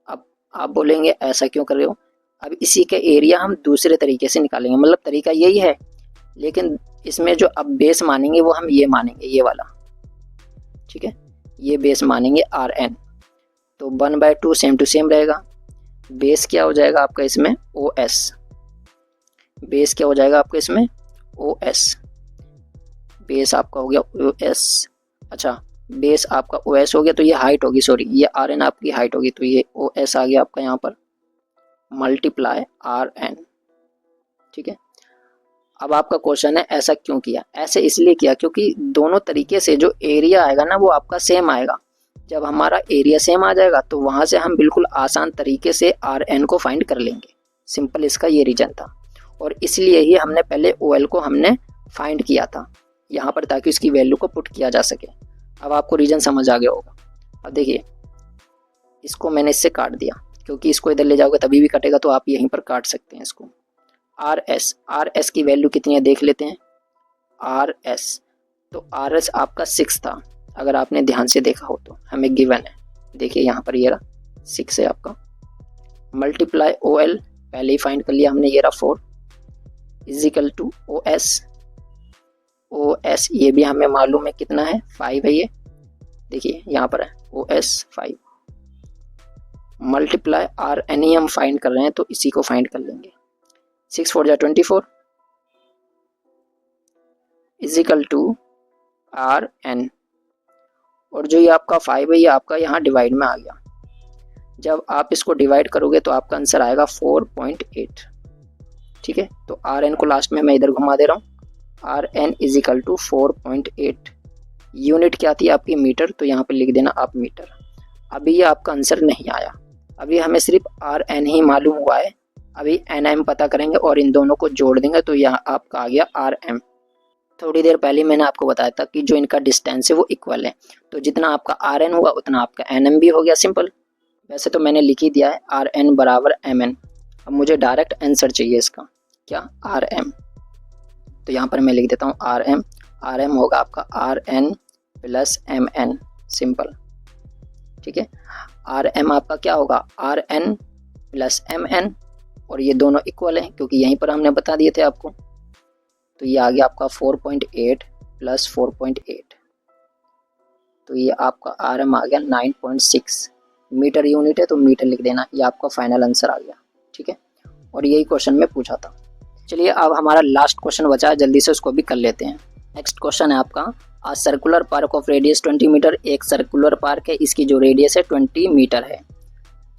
अब आप बोलेंगे ऐसा क्यों कर रहे हो, अब इसी के एरिया हम दूसरे तरीके से निकालेंगे, मतलब तरीका यही है, लेकिन इसमें जो अब बेस मानेंगे वो हम ये मानेंगे, ये वाला, ठीक है, ये बेस मानेंगे RN। तो 1/2 सेम टू सेम रहेगा, बेस क्या हो जाएगा आपका इसमें OS, बेस क्या हो जाएगा आपका इसमें OS, बेस आपका हो गया OS। अच्छा बेस आपका OS हो गया, तो ये हाइट होगी, सॉरी ये RN आपकी हाइट होगी, तो ये OS आ गया आपका यहाँ पर मल्टीप्लाई RN, ठीक है। अब आपका क्वेश्चन है ऐसा क्यों किया, ऐसे इसलिए किया क्योंकि दोनों तरीके से जो एरिया आएगा ना वो आपका सेम आएगा। जब हमारा एरिया सेम आ जाएगा तो वहाँ से हम बिल्कुल आसान तरीके से RN को फाइंड कर लेंगे, सिंपल इसका ये रीजन था। और इसलिए ही हमने पहले OL को हमने फाइंड किया था यहाँ पर, ताकि उसकी वैल्यू को पुट किया जा सके। अब आपको रीजन समझ आ गया होगा। अब देखिए इसको मैंने इससे काट दिया, क्योंकि इसको इधर ले जाओगे तभी भी कटेगा, तो आप यहीं पर काट सकते हैं इसको। RS की वैल्यू कितनी है देख लेते हैं। RS तो RS आपका 6 था, अगर आपने ध्यान से देखा हो तो हमें गिवन है, देखिए यहाँ पर ये रहा 6 है आपका, मल्टीप्लाई OL पहले ही फाइंड कर लिया हमने, ये रहा 4 = OS ये भी हमें मालूम है कितना है 5 है, ये देखिए यहाँ पर है OS 5 मल्टीप्लाई RN ही हम फाइंड कर रहे हैं तो इसी को फाइंड कर लेंगे। 6 4 = 24 = RN, और जो ये आपका 5 है ये आपका यहाँ डिवाइड में आ गया। जब आप इसको डिवाइड करोगे तो आपका आंसर आएगा 4.8, ठीक है। तो RN को लास्ट में मैं इधर घुमा दे रहा हूँ, RN = 4.8। यूनिट क्या थी आपकी मीटर, तो यहाँ पे लिख देना आप मीटर। अभी ये आपका आंसर नहीं आया, अभी हमें सिर्फ RN ही मालूम हुआ है, अभी NM पता करेंगे और इन दोनों को जोड़ देंगे तो यहाँ आपका आ गया RM। थोड़ी देर पहले मैंने आपको बताया था कि जो इनका डिस्टेंस है वो इक्वल है, तो जितना आपका RN हुआ उतना आपका NM भी हो गया, सिंपल। वैसे तो मैंने लिख ही दिया है RN = MN। अब मुझे डायरेक्ट आंसर चाहिए इसका, क्या RM, तो यहाँ पर मैं लिख देता हूँ RM होगा आपका RN + MN, सिंपल, ठीक है। RM आपका क्या होगा RN + MN, और ये दोनों इक्वल हैं क्योंकि यहीं पर हमने बता दिए थे आपको, तो ये आ गया आपका 4.8 + 4.8, तो ये आपका RM आ गया 9.6। मीटर यूनिट है तो मीटर लिख देना, ये आपका फाइनल आंसर आ गया, ठीक है। और यही क्वेश्चन में पूछा था। चलिए अब हमारा लास्ट क्वेश्चन बचा है, जल्दी से उसको भी कर लेते हैं। नेक्स्ट क्वेश्चन है आपका a circular park of radius 20 metre, एक सर्कुलर पार्क है, इसकी जो रेडियस है 20 मीटर है।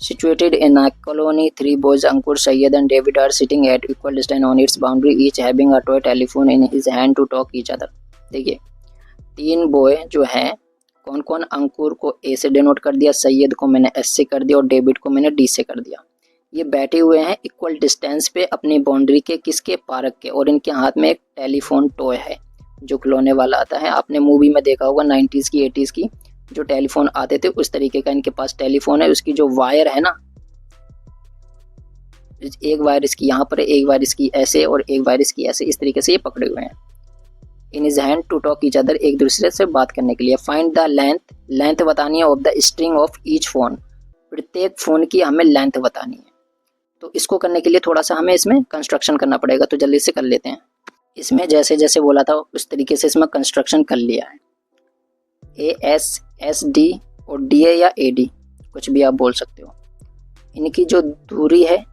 Situated in a colony, 3 boys Ankur, Syed and David are sitting at equal distance on its boundary, each having a toy telephone in his hand to talk each other. देखिए 3 boy जो हैं, कौन कौन, अंकुर को ए से डिनोट कर दिया, सैयद को मैंने एस से कर दिया और डेविड को मैंने डी से कर दिया। ये बैठे हुए हैं इक्वल डिस्टेंस पे अपनी बाउंड्री के, किसके, पार्क के, और इनके हाथ में एक टेलीफोन टॉय है जो खिलौने वाला आता है। आपने मूवी में देखा होगा 90s की 80s की जो टेलीफोन आते थे, उस तरीके का इनके पास टेलीफोन है। उसकी जो वायर है ना, एक वायर इसकी यहाँ पर है, एक वायर इसकी ऐसे और एक वायर इसकी ऐसे, इस तरीके से ये पकड़े हुए हैं। In is hand to talk each other, एक दूसरे से बात करने के लिए। फाइंड द लेंथ, लेंथ बतानी है of the string of each phone, प्रत्येक फोन की हमें लेंथ बतानी है। तो इसको करने के लिए थोड़ा सा हमें इसमें कंस्ट्रक्शन करना पड़ेगा, तो जल्दी से कर लेते हैं। इसमें जैसे जैसे बोला था उस तरीके से इसमें कंस्ट्रक्शन कर लिया है। ए एस, एस डी और डी ए या ए डी, कुछ भी आप बोल सकते हो। इनकी जो दूरी है,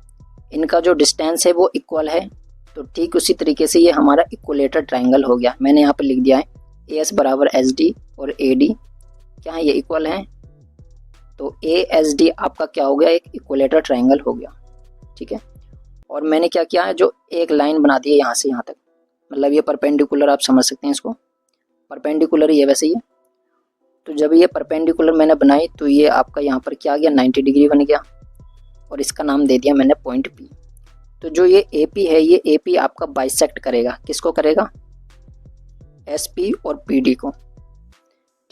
इनका जो डिस्टेंस है वो इक्वल है। तो ठीक उसी तरीके से ये हमारा इक्वलेटर ट्रायंगल हो गया। मैंने यहाँ पर लिख दिया है ए एस बराबर एस डी और ए डी क्या है, ये इक्वल है। तो ए एस डी आपका क्या हो गया, एक इक्वलेटर ट्रायंगल हो गया। ठीक है, और मैंने क्या किया है, जो एक लाइन बना दी है यहाँ से यहाँ तक, मतलब ये परपेंडिकुलर, आप समझ सकते हैं इसको, परपेंडिकुलर ही है वैसे ये। तो जब ये परपेंडिकुलर मैंने बनाई तो ये आपका यहाँ पर क्या आ गया, 90 डिग्री बन गया, और इसका नाम दे दिया मैंने पॉइंट पी। तो जो ये ए पी है, ये ए पी आपका बाइसेक्ट करेगा, किसको करेगा, एस पी और पी डी को।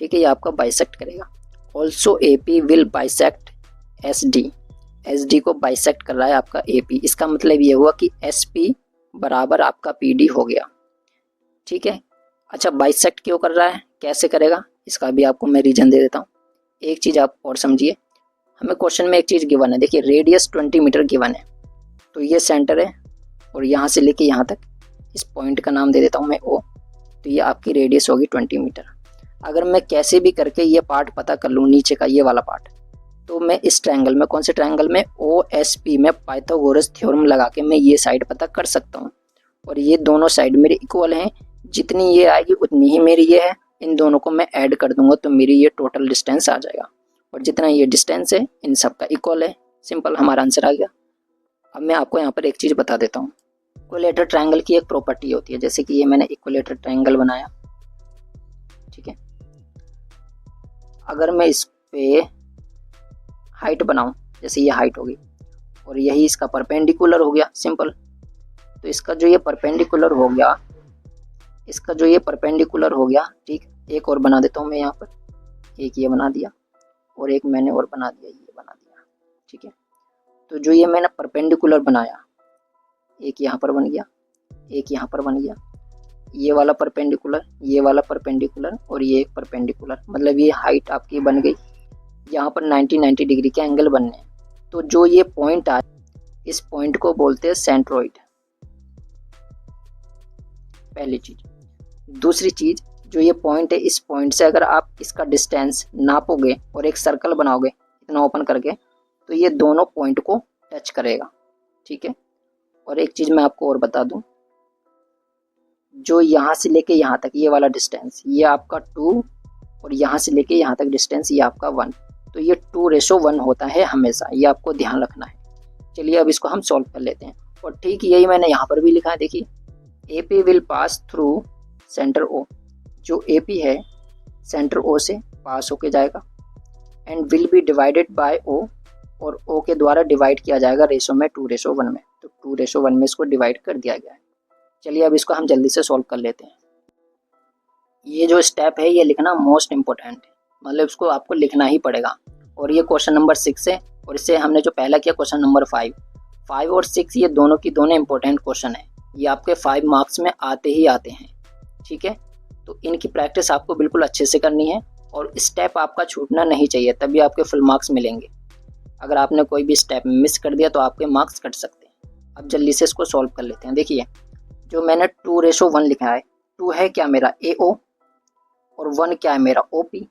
ठीक है, ये आपका बाइसेक्ट करेगा। Also a P will bisect S D, S D को बाइसेक्ट कर रहा है आपका ए पी। इसका मतलब ये हुआ कि एस पी बराबर आपका पी डी हो गया। ठीक है, अच्छा बाइसेक्ट क्यों कर रहा है, कैसे करेगा, इसका भी आपको मैं रीजन दे देता हूँ। एक चीज़ आप और समझिए, हमें क्वेश्चन में एक चीज़ गिवन है, देखिए रेडियस 20 मीटर गिवन है, तो ये सेंटर है और यहाँ से लेके यहाँ तक, इस पॉइंट का नाम दे देता हूँ मैं ओ, तो ये आपकी रेडियस होगी 20 मीटर। अगर मैं कैसे भी करके ये पार्ट पता कर लूँ, नीचे का ये वाला पार्ट, तो मैं इस ट्रायंगल में, कौन से ट्रायंगल में, ओ एस पी में पाइथागोरस थ्योरम लगा के मैं ये साइड पता कर सकता हूँ। और ये दोनों साइड मेरे इक्वल हैं, जितनी ये आएगी उतनी ही मेरी ये है। इन दोनों को मैं ऐड कर दूंगा तो मेरी ये टोटल डिस्टेंस आ जाएगा, और जितना ये डिस्टेंस है इन सब का इक्वल है। सिंपल, हमारा आंसर आ गया। अब मैं आपको यहाँ पर एक चीज़ बता देता हूँ, इक्विलेटर ट्रायंगल की एक प्रॉपर्टी होती है, जैसे कि ये मैंने इक्विलेटर ट्रायंगल बनाया। ठीक है, अगर मैं इस पे हाइट बनाऊं, जैसे ये हाइट होगी और यही इसका परपेंडिकुलर हो गया, सिंपल। तो इसका जो ये परपेंडिकुलर हो गया, इसका जो ये परपेंडिकुलर हो गया, ठीक, एक और बना देता हूँ मैं यहाँ पर, एक ये बना दिया और एक मैंने और बना दिया, ये बना दिया। ठीक है, तो जो ये मैंने परपेंडिकुलर बनाया, एक यहाँ पर बन गया, एक यहाँ पर बन गया, ये वाला परपेंडिकुलर, ये वाला परपेंडिकुलर और ये एक परपेंडिकुलर, मतलब ये हाइट आपकी बन गई। यहाँ पर 90 डिग्री के एंगल बनने हैं। तो जो ये पॉइंट आए, इस पॉइंट को बोलते हैं सेंट्रोइड, पहली चीज। दूसरी चीज, जो ये पॉइंट है, इस पॉइंट से अगर आप इसका डिस्टेंस नापोगे और एक सर्कल बनाओगे इतना ओपन करके, तो ये दोनों पॉइंट को टच करेगा। ठीक है, और एक चीज मैं आपको और बता दूं, जो यहाँ से लेके यहाँ तक ये वाला डिस्टेंस, ये आपका 2 और यहाँ से लेके यहाँ तक डिस्टेंस ये आपका 1, तो ये 2:1 होता है हमेशा, ये आपको ध्यान रखना है। चलिए अब इसको हम सॉल्व कर लेते हैं। और ठीक यही मैंने यहाँ पर भी लिखा है, देखिए A P will pass through centre O, जो ए पी है सेंटर ओ से पास होके जाएगा, and will be divided by O, और ओ के द्वारा डिवाइड किया जाएगा रेशो में 2:1 में, तो 2:1 में इसको डिवाइड कर दिया गया है। चलिए अब इसको हम जल्दी से सॉल्व कर लेते हैं। ये जो स्टेप है ये लिखना मोस्ट इम्पोर्टेंट है, मतलब इसको आपको लिखना ही पड़ेगा। और ये क्वेश्चन नंबर 6 है, और इससे हमने जो पहला किया क्वेश्चन नंबर 5 और 6, ये दोनों की दोनों इंपॉर्टेंट क्वेश्चन है, ये आपके 5 मार्क्स में आते ही आते हैं। ठीक है, तो इनकी प्रैक्टिस आपको बिल्कुल अच्छे से करनी है, और स्टेप आपका छूटना नहीं चाहिए, तभी आपके फुल मार्क्स मिलेंगे। अगर आपने कोई भी स्टेप मिस कर दिया तो आपके मार्क्स कट सकते हैं। अब जल्दी से इसको सॉल्व कर लेते हैं। देखिए जो मैंने 2:1 लिखा है, 2 है क्या मेरा AO और 1 क्या है मेरा OP,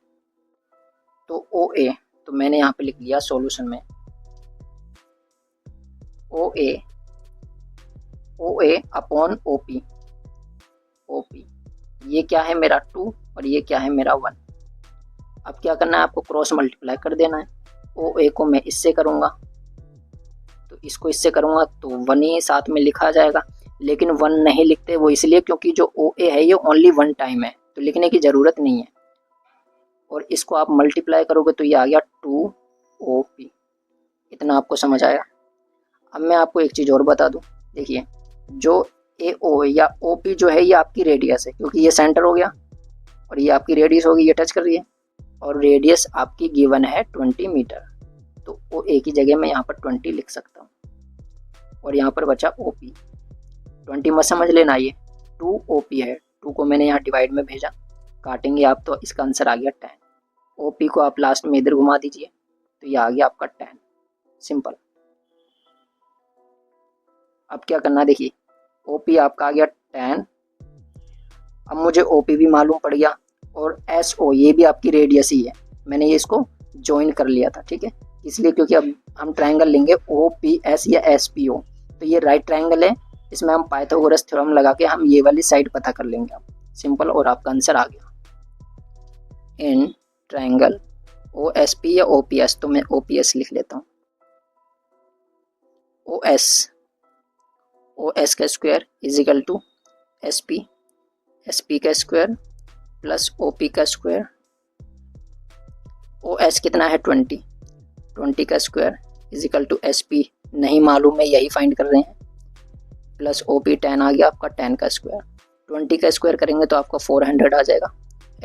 तो OA, तो मैंने यहाँ पे लिख लिया सॉल्यूशन में OA अपॉन OP, ये क्या है मेरा 2 और ये क्या है मेरा 1। अब क्या करना है आपको, क्रॉस मल्टीप्लाई कर देना है। OA को मैं इससे करूँगा तो इसको इससे करूँगा तो 1 ही साथ में लिखा जाएगा, लेकिन 1 नहीं लिखते वो इसलिए क्योंकि जो OA है ये ओनली 1 टाइम है, तो लिखने की ज़रूरत नहीं है। और इसको आप मल्टीप्लाई करोगे तो ये आ गया 2OP। इतना आपको समझ आया। अब मैं आपको एक चीज़ और बता दूं, देखिए जो AO या OP जो है ये आपकी रेडियस है, क्योंकि ये सेंटर हो गया और ये आपकी रेडियस होगी, ये टच कर रही है और रेडियस आपकी गिवन है 20 मीटर, तो OA की जगह मैं यहाँ पर 20 लिख सकता हूँ। और यहाँ पर बचा OP, 20 मत समझ लेना, ये 2OP है। 2 को मैंने यहाँ डिवाइड में भेजा, काटेंगे आप तो इसका आंसर आ गया 10। OP को आप लास्ट में इधर घुमा दीजिए तो ये आ गया आपका 10। सिंपल। अब क्या करना, देखिए OP आपका आ गया 10। अब मुझे OP भी मालूम पड़ गया और SO ये भी आपकी रेडियस ही है, मैंने ये इसको ज्वाइन कर लिया था, ठीक है, इसलिए क्योंकि अब हम ट्रायंगल लेंगे OPS या SPO, तो ये राइट ट्रायंगल है, इसमें हम पाइथागोरस थ्योरम लगा के हम ये वाली साइड पता कर लेंगे आप। सिंपल, और आपका आंसर आ गया। इन ट्रायंगल OSP या OPS, तो मैं OPS लिख लेता हूँ। OS का square is equal to SP का स्क्वायर प्लस OP का स्क्वायर। OS कितना है 20 का square is equal to SP नहीं मालूम है, यही फाइंड कर रहे हैं, प्लस OP 10 आ गया आपका 10 का स्क्वायर। 20 का स्क्वायर करेंगे तो आपका 400 आ जाएगा।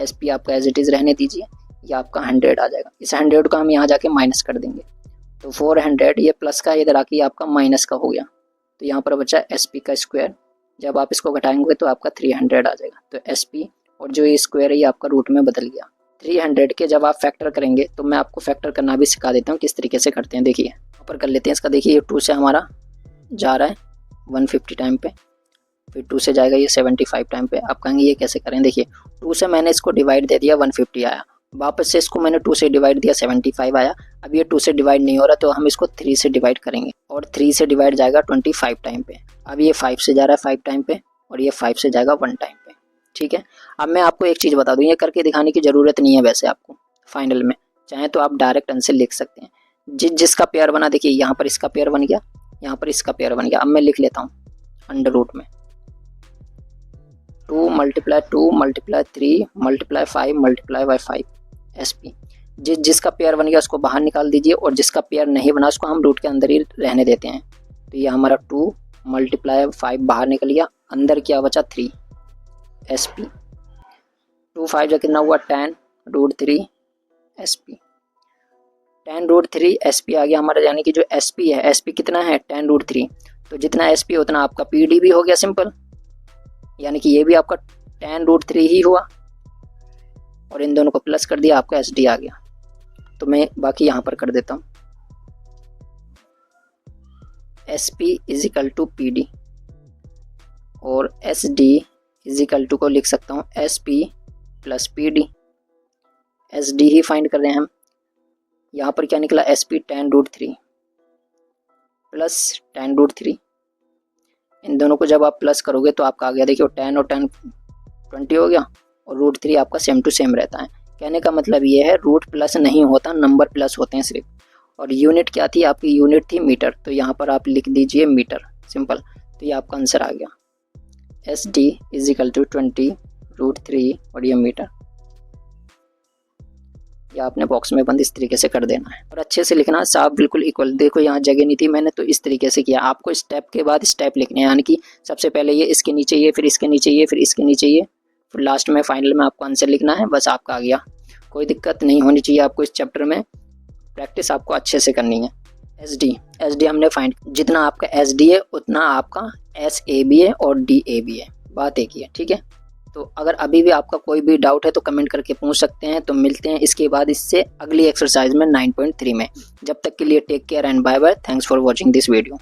SP आपका एज इट इज़ रहने दीजिए, ये आपका 100 आ जाएगा। इस 100 को हम यहाँ जाके माइनस कर देंगे, तो 400 ये प्लस का इधर आके आपका माइनस का हो गया, तो यहाँ पर बचा SP का स्क्वायर। जब आप इसको घटाएंगे तो आपका 300 आ जाएगा। तो SP और जो ये स्क्वायर है ये आपका रूट में बदल गया। 300 के जब आप फैक्टर करेंगे तो मैं आपको फैक्टर करना भी सिखा देता हूँ किस तरीके से करते हैं। देखिए यहाँ पर कर लेते हैं इसका, देखिए ये 2 से हमारा जा रहा है 150 टाइम पे, फिर 2 से जाएगा ये 75 टाइम पे। आप कहेंगे ये कैसे करें, देखिए 2 से मैंने इसको डिवाइड दे दिया 150 आया, वापस से इसको मैंने 2 से डिवाइड दिया 75 आया। अब ये 2 से डिवाइड नहीं हो रहा तो हम इसको 3 से डिवाइड करेंगे और 3 से डिवाइड जाएगा 25 टाइम पे। अब ये 5 से जा रहा है 5 टाइम पे और ये 5 से जाएगा 1 टाइम पे, ठीक है। अब मैं आपको एक चीज़ बता दूं, ये करके दिखाने की ज़रूरत नहीं है वैसे आपको, फाइनल में चाहे तो आप डायरेक्ट आंसर लिख सकते हैं। जिसका पेयर बना, देखिए यहाँ पर इसका पेयर बन गया, यहाँ पर इसका पेयर बन गया। अब मैं लिख लेता हूँ अंडर रूट में 2 multiply 2 multiply 3 multiply 5 multiply by 5 SP। जिसका पेयर बन गया उसको बाहर निकाल दीजिए और जिसका पेयर नहीं बना उसको हम रूट के अंदर ही रहने देते हैं। तो ये हमारा 2 मल्टीप्लाई 5 बाहर निकल गया, अंदर क्या बचा 3 SP। 2 5 जो कितना हुआ 10 रूट 3 SP। 10 रूट 3 SP आ गया हमारा, यानी कि जो SP है, SP कितना है 10 रूट 3, तो जितना SP उतना आपका PD भी हो गया सिंपल, यानी कि ये भी आपका 10 रूट 3 ही हुआ और इन दोनों को प्लस कर दिया, आपका SD आ गया। तो मैं बाकी यहाँ पर कर देता हूँ, SP is equal to PD और SD इज इक्वल टू को लिख सकता हूँ SP प्लस PD। SD ही फाइंड कर रहे हैं हम, यहाँ पर क्या निकला SP 10 रूट 3 प्लस 10 रूट 3। इन दोनों को जब आप प्लस करोगे तो आपका आ गया, देखिए 10 और 10 20 हो गया और रूट 3 आपका सेम टू सेम रहता है। कहने का मतलब ये है रूट प्लस नहीं होता, नंबर प्लस होते हैं सिर्फ। और यूनिट क्या थी आपकी, यूनिट थी मीटर, तो यहाँ पर आप लिख दीजिए मीटर, सिंपल। तो ये आपका आंसर आ गया, SD is equal to 20 root 3 और ये मीटर। या आपने बॉक्स में बंद इस तरीके से कर देना है और अच्छे से लिखना, साफ बिल्कुल इक्वल। देखो यहाँ जगह नहीं थी, मैंने तो इस तरीके से किया। आपको स्टेप के बाद स्टेप लिखने हैं, यानी कि सबसे पहले ये, इसके नीचे ये, फिर इसके नीचे ये, फिर इसके नीचे ये, फिर लास्ट में फाइनल में आपको आंसर लिखना है। बस आपका आ गया, कोई दिक्कत नहीं होनी चाहिए आपको इस चैप्टर में। प्रैक्टिस आपको अच्छे से करनी है। SD हमने फाइंड, जितना आपका SD है उतना आपका SA भी है और DA भी है, बात एक ही है, ठीक है। तो अगर अभी भी आपका कोई भी डाउट है तो कमेंट करके पूछ सकते हैं। तो मिलते हैं इसके बाद इससे अगली एक्सरसाइज में 9.3 में। जब तक के लिए take care and bye bye. Thanks for watching this video.